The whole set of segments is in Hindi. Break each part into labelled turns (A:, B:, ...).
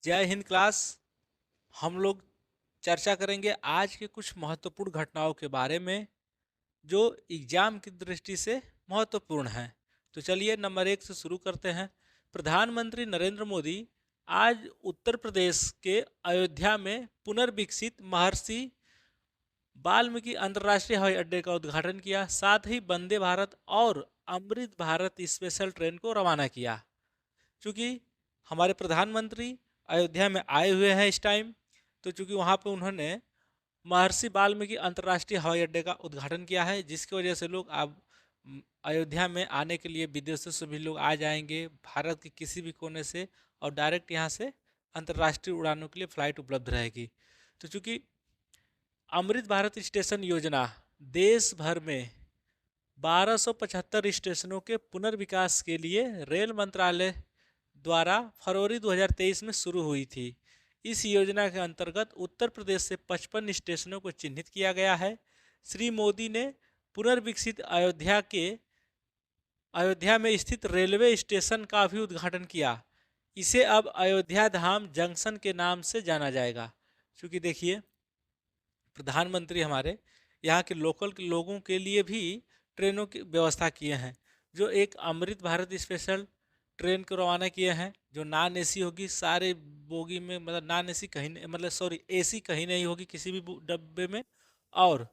A: जय हिंद क्लास। हम लोग चर्चा करेंगे आज के कुछ महत्वपूर्ण घटनाओं के बारे में जो एग्जाम की दृष्टि से महत्वपूर्ण हैं। तो चलिए नंबर 1 से शुरू करते हैं। प्रधानमंत्री नरेंद्र मोदी आज उत्तर प्रदेश के अयोध्या में पुनर्विकसित महर्षि वाल्मीकि अंतर्राष्ट्रीय हवाई अड्डे का उद्घाटन किया, साथ ही वंदे भारत और अमृत भारत स्पेशल ट्रेन को रवाना किया। चूँकि हमारे प्रधानमंत्री अयोध्या में आए हुए हैं इस टाइम, तो चूँकि वहाँ पे उन्होंने महर्षि वाल्मीकि अंतर्राष्ट्रीय हवाई अड्डे का उद्घाटन किया है, जिसकी वजह से लोग अब अयोध्या में आने के लिए विदेशों से भी लोग आ जाएंगे, भारत के किसी भी कोने से, और डायरेक्ट यहाँ से अंतर्राष्ट्रीय उड़ानों के लिए फ़्लाइट उपलब्ध रहेगी। तो चूँकि अमृत भारत स्टेशन योजना देश भर में 1275 स्टेशनों के पुनर्विकास के लिए रेल मंत्रालय द्वारा फरवरी 2023 में शुरू हुई थी। इस योजना के अंतर्गत उत्तर प्रदेश से 55 स्टेशनों को चिन्हित किया गया है। श्री मोदी ने पुनर्विकसित अयोध्या में स्थित रेलवे स्टेशन का भी उद्घाटन किया। इसे अब अयोध्या धाम जंक्शन के नाम से जाना जाएगा। क्योंकि देखिए, प्रधानमंत्री हमारे यहाँ के लोकल के लोगों के लिए भी ट्रेनों की व्यवस्था किए हैं। जो एक अमृत भारत स्पेशल ट्रेन को रवाना किए हैं, जो नॉन एसी होगी सारे बोगी में, मतलब नॉन एसी कहीं नहीं, मतलब सॉरी एसी कहीं नहीं होगी किसी भी डब्बे में। और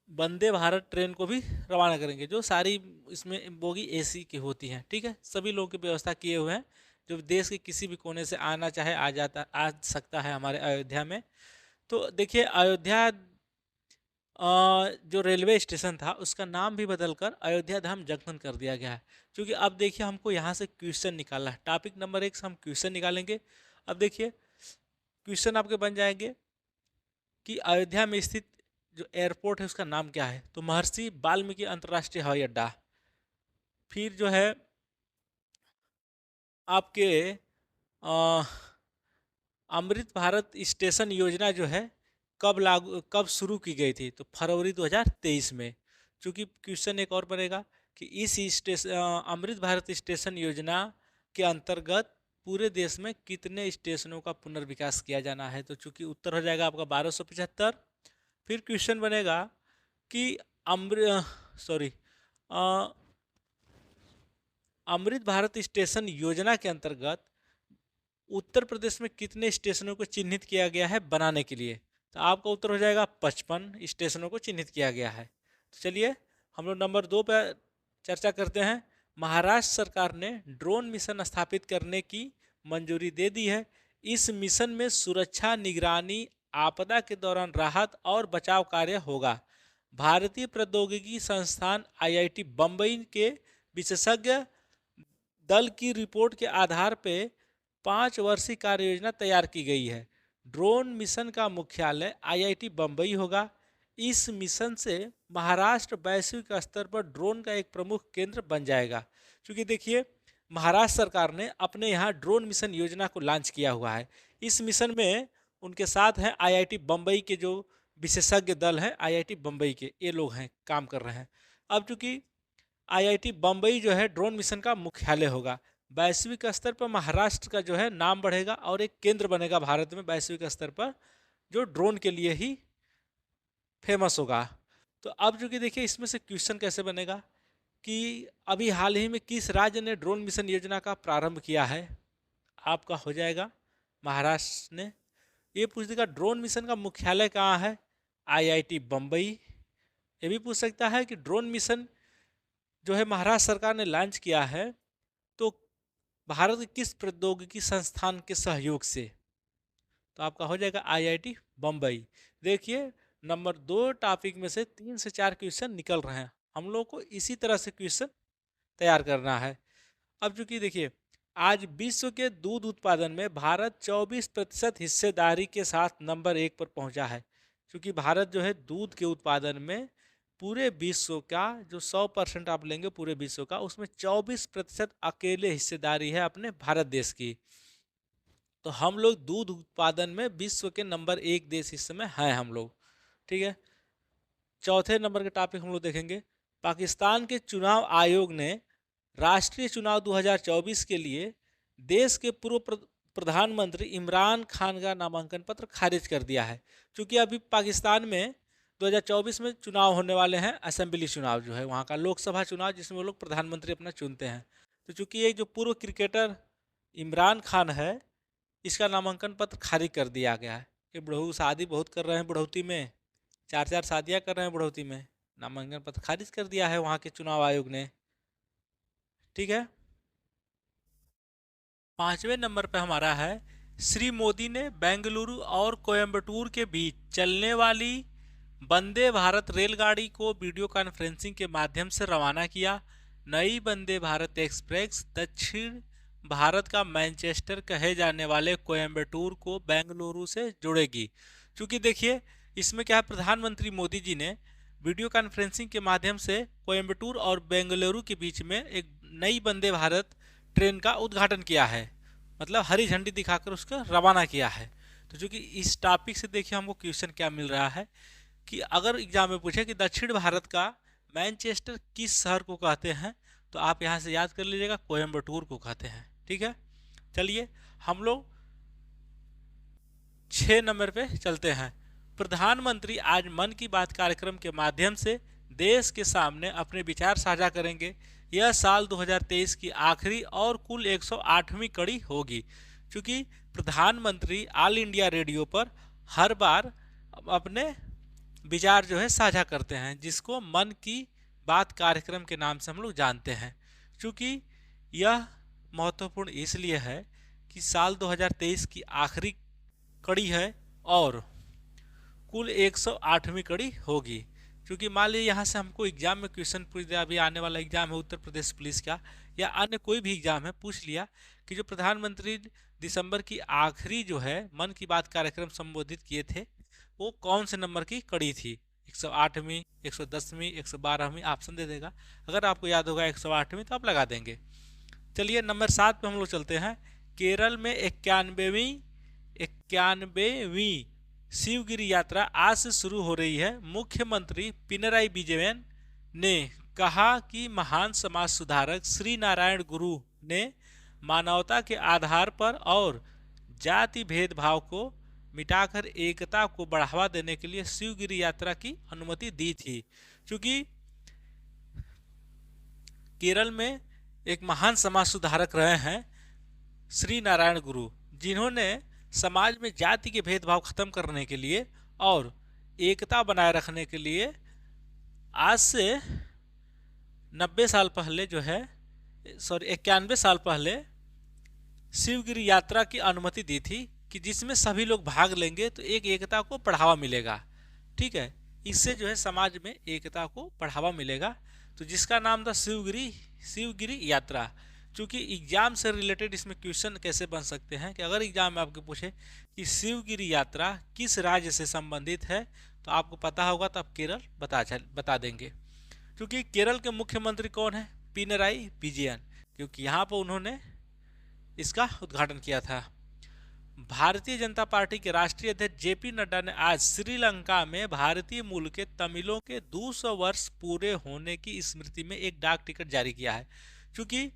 A: वंदे भारत ट्रेन को भी रवाना करेंगे, जो सारी इसमें बोगी एसी की होती हैं। ठीक है, सभी लोगों की व्यवस्था किए हुए हैं। जो देश के किसी भी कोने से आना चाहे आ सकता है हमारे अयोध्या में। तो देखिए, अयोध्या जो रेलवे स्टेशन था उसका नाम भी बदलकर अयोध्या धाम जंक्शन कर दिया गया है। क्योंकि अब देखिए, हमको यहाँ से क्वेश्चन निकालना है। टॉपिक नंबर 1 से हम क्वेश्चन निकालेंगे। अब देखिए, क्वेश्चन आपके बन जाएंगे कि अयोध्या में स्थित जो एयरपोर्ट है उसका नाम क्या है। तो महर्षि वाल्मीकि अंतर्राष्ट्रीय हवाई अड्डा। फिर जो है आपके अ, अमृत भारत स्टेशन योजना जो है कब शुरू की गई थी। तो फरवरी 2023 में। चूँकि क्वेश्चन एक और बनेगा कि इस अमृत भारत स्टेशन योजना के अंतर्गत पूरे देश में कितने स्टेशनों का पुनर्विकास किया जाना है। तो चूँकि उत्तर हो जाएगा आपका 1275। फिर क्वेश्चन बनेगा कि अमृत सॉरी अमृत भारत स्टेशन योजना के अंतर्गत उत्तर प्रदेश में कितने स्टेशनों को चिन्हित किया गया है बनाने के लिए। तो आपका उत्तर हो जाएगा 55 स्टेशनों को चिन्हित किया गया है। तो चलिए हम लोग नंबर 2 पर चर्चा करते हैं। महाराष्ट्र सरकार ने ड्रोन मिशन स्थापित करने की मंजूरी दे दी है। इस मिशन में सुरक्षा, निगरानी, आपदा के दौरान राहत और बचाव कार्य होगा। भारतीय प्रौद्योगिकी संस्थान आईआईटी बम्बई के विशेषज्ञ दल की रिपोर्ट के आधार पर 5 वर्षीय कार्य योजना तैयार की गई है। ड्रोन मिशन का मुख्यालय आईआईटी बम्बई होगा। इस मिशन से महाराष्ट्र वैश्विक स्तर पर ड्रोन का एक प्रमुख केंद्र बन जाएगा। क्योंकि देखिए, महाराष्ट्र सरकार ने अपने यहाँ ड्रोन मिशन योजना को लॉन्च किया हुआ है। इस मिशन में उनके साथ हैं आईआईटी बम्बई के जो विशेषज्ञ दल हैं, आईआईटी बम्बई के ये लोग हैं, काम कर रहे हैं। अब चूंकि आईआईटी बम्बई जो है ड्रोन मिशन का मुख्यालय होगा, वैश्विक स्तर पर महाराष्ट्र का जो है नाम बढ़ेगा और एक केंद्र बनेगा भारत में वैश्विक स्तर पर, जो ड्रोन के लिए ही फेमस होगा। तो अब जो कि देखिए, इसमें से क्वेश्चन कैसे बनेगा कि अभी हाल ही में किस राज्य ने ड्रोन मिशन योजना का प्रारंभ किया है। आपका हो जाएगा महाराष्ट्र ने। ये पूछ देगा ड्रोन मिशन का मुख्यालय कहाँ है, आईआईटी बम्बई। ये भी पूछ सकता है कि ड्रोन मिशन जो है महाराष्ट्र सरकार ने लॉन्च किया है तो भारत के किस प्रौद्योगिकी संस्थान के सहयोग से। तो आपका हो जाएगा आईआईटी बम्बई। देखिए, नंबर 2 टॉपिक में से 3 से 4 क्वेश्चन निकल रहे हैं। हम लोग को इसी तरह से क्वेश्चन तैयार करना है। अब चूंकि देखिए, आज विश्व के दूध उत्पादन में भारत 24% हिस्सेदारी के साथ नंबर 1 पर पहुंचा है। क्योंकि भारत जो है दूध के उत्पादन में पूरे विश्व का जो 100% आप लेंगे पूरे विश्व का, उसमें 24% अकेले हिस्सेदारी है अपने भारत देश की। तो हम लोग दूध उत्पादन में विश्व के नंबर 1 देश इस समय हैं हम लोग। ठीक है, चौथे नंबर के टॉपिक हम लोग देखेंगे। पाकिस्तान के चुनाव आयोग ने राष्ट्रीय चुनाव 2024 के लिए देश के पूर्व प्रधानमंत्री इमरान खान का नामांकन पत्र खारिज कर दिया है। क्योंकि अभी पाकिस्तान में 2024 में चुनाव होने वाले हैं, असेंबली चुनाव जो है वहाँ का, लोकसभा चुनाव, जिसमें वो लोग प्रधानमंत्री अपना चुनते हैं। तो चूंकि ये जो पूर्व क्रिकेटर इमरान खान है, इसका नामांकन पत्र खारिज कर दिया गया है। ये बुढ़ऊ शादी बहुत कर रहे हैं बुढ़ौती में, 4-4 शादियाँ कर रहे हैं बुढ़ौती में, नामांकन पत्र खारिज कर दिया है वहाँ के चुनाव आयोग ने। ठीक है। 5वें नंबर पे हमारा है, श्री मोदी ने बेंगलुरु और कोयम्बटूर के बीच चलने वाली वंदे भारत रेलगाड़ी को वीडियो कॉन्फ्रेंसिंग के माध्यम से रवाना किया। नई वंदे भारत एक्सप्रेस दक्षिण भारत का मैनचेस्टर कहे जाने वाले कोयम्बटूर को बेंगलुरु से जोड़ेगी। क्योंकि देखिए इसमें क्या है, प्रधानमंत्री मोदी जी ने वीडियो कॉन्फ्रेंसिंग के माध्यम से कोयम्बटूर और बेंगलुरु के बीच में एक नई वंदे भारत ट्रेन का उद्घाटन किया है, मतलब हरी झंडी दिखाकर उसका रवाना किया है। तो जो कि इस टॉपिक से देखिए हमको क्वेश्चन क्या मिल रहा है कि अगर एग्जाम में पूछे कि दक्षिण भारत का मैनचेस्टर किस शहर को कहते हैं, तो आप यहाँ से याद कर लीजिएगा, कोयम्बटूर को कहते हैं। ठीक है, चलिए हम लोग 6 नंबर पे चलते हैं। प्रधानमंत्री आज मन की बात कार्यक्रम के माध्यम से देश के सामने अपने विचार साझा करेंगे। यह साल 2023 की आखिरी और कुल 108वीं कड़ी होगी। क्योंकि प्रधानमंत्री ऑल इंडिया रेडियो पर हर बार अपने विचार जो है साझा करते हैं, जिसको मन की बात कार्यक्रम के नाम से हम लोग जानते हैं। क्योंकि यह महत्वपूर्ण इसलिए है कि साल 2023 की आखिरी कड़ी है और कुल 108वीं कड़ी होगी। क्योंकि मान लीजिए यहाँ से हमको एग्जाम में क्वेश्चन पूछ दिया, अभी आने वाला एग्जाम है उत्तर प्रदेश पुलिस का या अन्य कोई भी एग्जाम है, पूछ लिया कि जो प्रधानमंत्री दिसंबर की आखिरी जो है मन की बात कार्यक्रम संबोधित किए थे, वो कौन से नंबर की कड़ी थी, 108वीं, 110वीं, 112वीं, ऑप्शन दे देगा। अगर आपको याद होगा 108वीं तो आप लगा देंगे। चलिए नंबर 7 पे हम लोग चलते हैं। केरल में 91वीं शिवगिरी यात्रा आज से शुरू हो रही है। मुख्यमंत्री पिनराई विजयन ने कहा कि महान समाज सुधारक श्री नारायण गुरु ने मानवता के आधार पर और जाति भेदभाव को मिटाकर एकता को बढ़ावा देने के लिए शिवगिरी यात्रा की अनुमति दी थी। क्योंकि केरल में एक महान समाज सुधारक रहे हैं श्री नारायण गुरु, जिन्होंने समाज में जाति के भेदभाव खत्म करने के लिए और एकता बनाए रखने के लिए आज से 90 साल पहले जो है, 91 साल पहले शिवगिरी यात्रा की अनुमति दी थी कि जिसमें सभी लोग भाग लेंगे तो एक एकता को बढ़ावा मिलेगा। ठीक है, इससे जो है समाज में एकता को बढ़ावा मिलेगा। तो जिसका नाम था शिवगिरी यात्रा। चूँकि एग्जाम से रिलेटेड इसमें क्वेश्चन कैसे बन सकते हैं कि अगर एग्जाम में आपको पूछे कि शिवगिरी यात्रा किस राज्य से संबंधित है, तो आपको पता होगा तो आप केरल बता देंगे। क्योंकि केरल के मुख्यमंत्री कौन है, पिनराई विजयन, क्योंकि यहाँ पर उन्होंने इसका उद्घाटन किया था। भारतीय जनता पार्टी के राष्ट्रीय अध्यक्ष जेपी नड्डा ने आज श्रीलंका में भारतीय मूल के तमिलों के 200 वर्ष पूरे होने की स्मृति में एक डाक टिकट जारी किया है। क्योंकि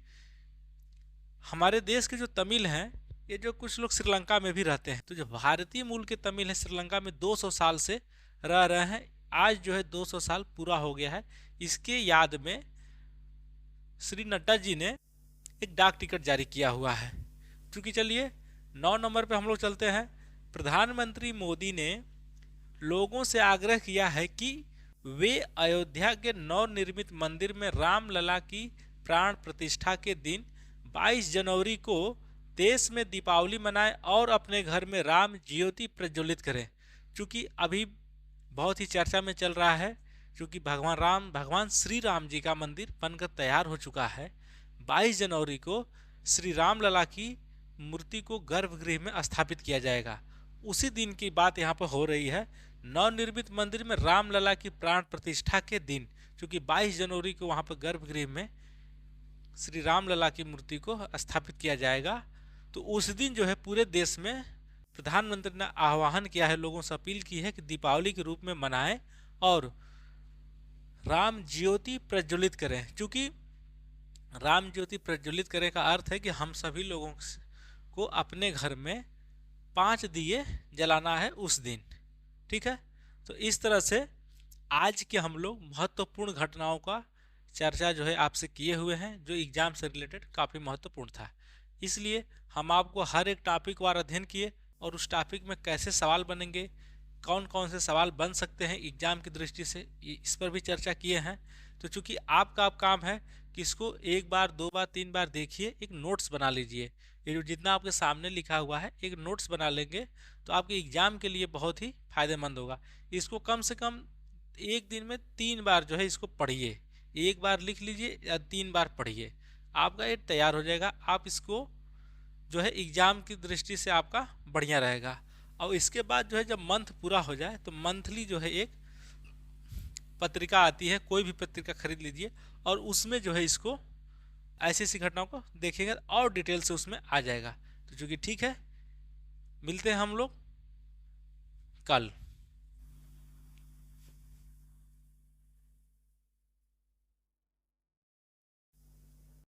A: हमारे देश के जो तमिल हैं, ये जो कुछ लोग श्रीलंका में भी रहते हैं, तो जो भारतीय मूल के तमिल हैं श्रीलंका में 200 साल से रह रहे हैं। आज जो है 200 साल पूरा हो गया है। इसके याद में श्री नड्डा जी ने एक डाक टिकट जारी किया हुआ है। क्योंकि चलिए 9 नंबर पे हम लोग चलते हैं। प्रधानमंत्री मोदी ने लोगों से आग्रह किया है कि वे अयोध्या के नवनिर्मित मंदिर में रामलला की प्राण प्रतिष्ठा के दिन 22 जनवरी को देश में दीपावली मनाएं और अपने घर में राम ज्योति प्रज्वलित करें। क्योंकि अभी बहुत ही चर्चा में चल रहा है, क्योंकि भगवान श्री राम जी का मंदिर बनकर तैयार हो चुका है। 22 जनवरी को श्री रामलला की मूर्ति को गर्भगृह में स्थापित किया जाएगा। उसी दिन की बात यहाँ पर हो रही है। नवनिर्मित मंदिर में रामलला की प्राण प्रतिष्ठा के दिन, क्योंकि 22 जनवरी को वहाँ पर गर्भगृह में श्री रामलला की मूर्ति को स्थापित किया जाएगा। तो उस दिन जो है पूरे देश में प्रधानमंत्री ने आह्वान किया है, लोगों से अपील की है कि दीपावली के रूप में मनाएं और राम ज्योति प्रज्वलित करें। क्योंकि राम ज्योति प्रज्वलित करने का अर्थ है कि हम सभी लोगों को अपने घर में 5 दिए जलाना है उस दिन। ठीक है, तो इस तरह से आज के हम लोग महत्वपूर्ण घटनाओं का चर्चा जो है आपसे किए हुए हैं, जो एग्जाम से रिलेटेड काफ़ी महत्वपूर्ण था। इसलिए हम आपको हर एक टॉपिक वार अध्ययन किए और उस टॉपिक में कैसे सवाल बनेंगे, कौन कौन से सवाल बन सकते हैं एग्जाम की दृष्टि से, इस पर भी चर्चा किए हैं। तो चूंकि आपका अब काम है कि इसको 1 बार 2 बार 3 बार देखिए, एक नोट्स बना लीजिए। ये जो जितना आपके सामने लिखा हुआ है एक नोट्स बना लेंगे तो आपके एग्जाम के लिए बहुत ही फायदेमंद होगा। इसको कम से कम एक दिन में 3 बार जो है इसको पढ़िए, 1 बार लिख लीजिए या 3 बार पढ़िए, आपका ये तैयार हो जाएगा। आप इसको जो है एग्जाम की दृष्टि से आपका बढ़िया रहेगा। और इसके बाद जो है जब मंथ पूरा हो जाए तो मंथली जो है एक पत्रिका आती है, कोई भी पत्रिका खरीद लीजिए और उसमें जो है इसको ऐसी ऐसी घटनाओं को देखेंगे और डिटेल से उसमें आ जाएगा। तो चूंकि ठीक है, मिलते हैं हम लोग कल।